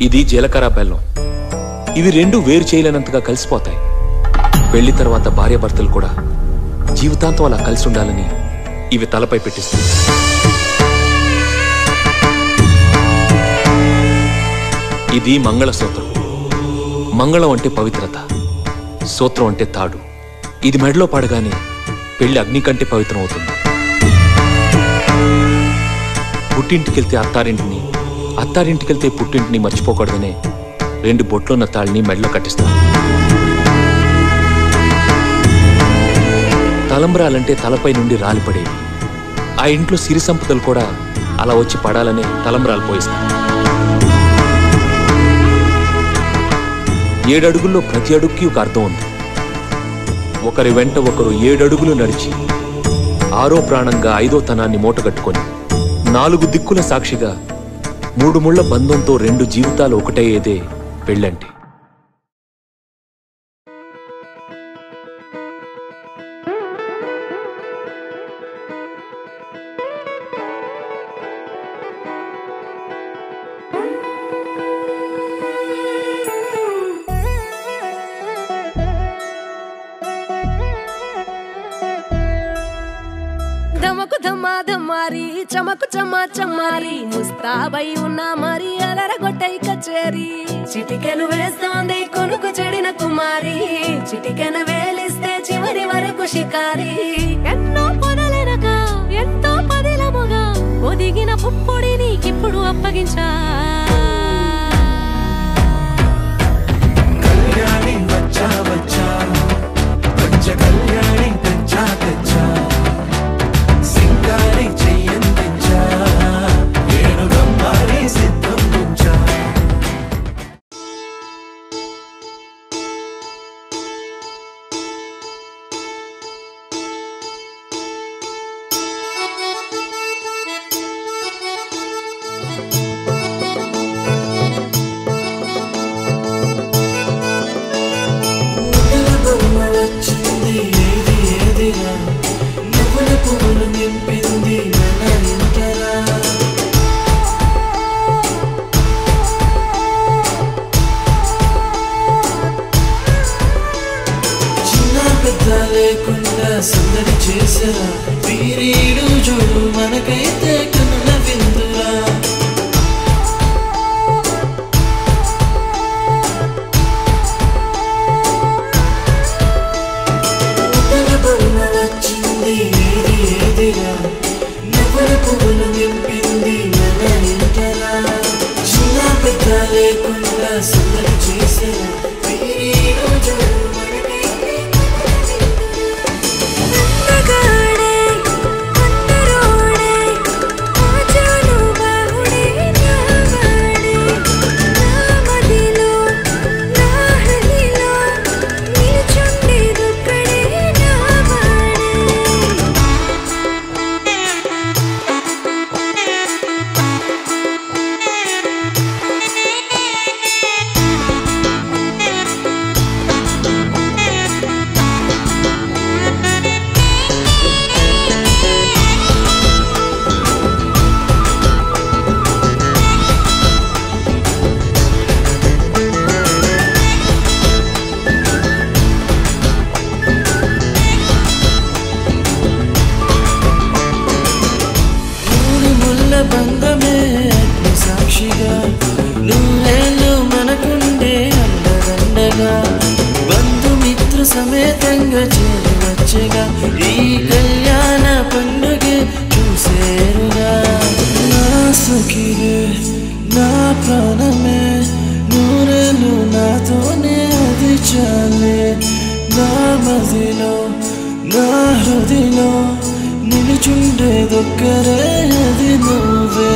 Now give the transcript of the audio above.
ఇది జీలకర్ర బెల్లం. ఇవి రెండు వేరు చేయలేనంతగా కలిసిపోతాయి. పెళ్లి తర్వాత భార్యాభర్తలు కూడా జీవితాంతం అలా కలిసి ఉండాలని ఇవి తలపై పెట్టిస్తుంది. ఇది మంగళసూత్రం. మంగళం అంటే పవిత్రత, సూత్రం అంటే తాడు. ఇది మెడలో పడగానే పెళ్లి అగ్ని కంటే పవిత్రం అవుతుంది. పుట్టింటికెళ్తే అత్తారింటిని, అత్తారింటికెళ్తే పుట్టింటిని మర్చిపోకూడదనే 2 బొట్లున్న తాళ్ళని మెడలో కట్టిస్తారు. తలంబ్రాలంటే తలపై నుండి రాలిపడేవి. ఆ ఇంట్లో సిరి సంపదలు కూడా అలా వచ్చి పడాలనే తలంబ్రాలు పోయిస్తారు. 7 అడుగుల్లో ప్రతి అడుగుకి ఒక అర్థం ఉంది. ఒకరి వెంట ఒకరు 7 అడుగులు నడిచి 6వ ప్రాణంగా 5వ తనాన్ని మూటగట్టుకొని 4 దిక్కుల సాక్షిగా 3 ముళ్ల బంధంతో 2 జీవితాలు ఒకటయ్యేదే పెళ్ళంటే. ధమకు ధమాధమారి చమకు చమా చమ్మారి ముస్తాబై ఉన్నా మరి అలరగొట్టై కచేరి. చిటికెను వేస్తోంది కొనుకు చెడిన కుమారి, చిటికెను వేలిస్తే చివరి వరకు షికారి. ఎన్నో పొదలెనక ఎంతో పదిలముగా ఒదిగిన పుప్పొడి నీకిప్పుడు అప్పగించా. కళ్యాణి వచ్చా వచ్చా వచ్చ కళ్యాణి తెచ్చా తెచ్చా సింగారి చెయ్యందించా ఏనుగమ్మారి సిద్ధం ఉంచా. లేకుండా సందడి చేసరా వీరీడు చూడు మనకైతే కనుల విందురా. ఉత్తర బొమ్మ వచ్చింది ఏది ఏదిరా, నువ్వుల పువ్వులు నింపింది మన ఇంటరా. చిన్న పెద్ద లేకుండా సందడి చేసరా వీరీడు చూడు బంధమే సాక్షిగా నువ్వేళ్ళు మనకుండే అండదండగా బంధుమిత్ర సమేతంగా చేరి వచ్చగా ఈ కళ్యాణ పండుగే చూసేరుగా. నా సఖిరే నా ప్రాణమే నూరేళ్ళు నాతోనే అది చాలే. నా మదిలో నా హృదిలో నిలుచుండేదొక్కరే అది నువ్వే.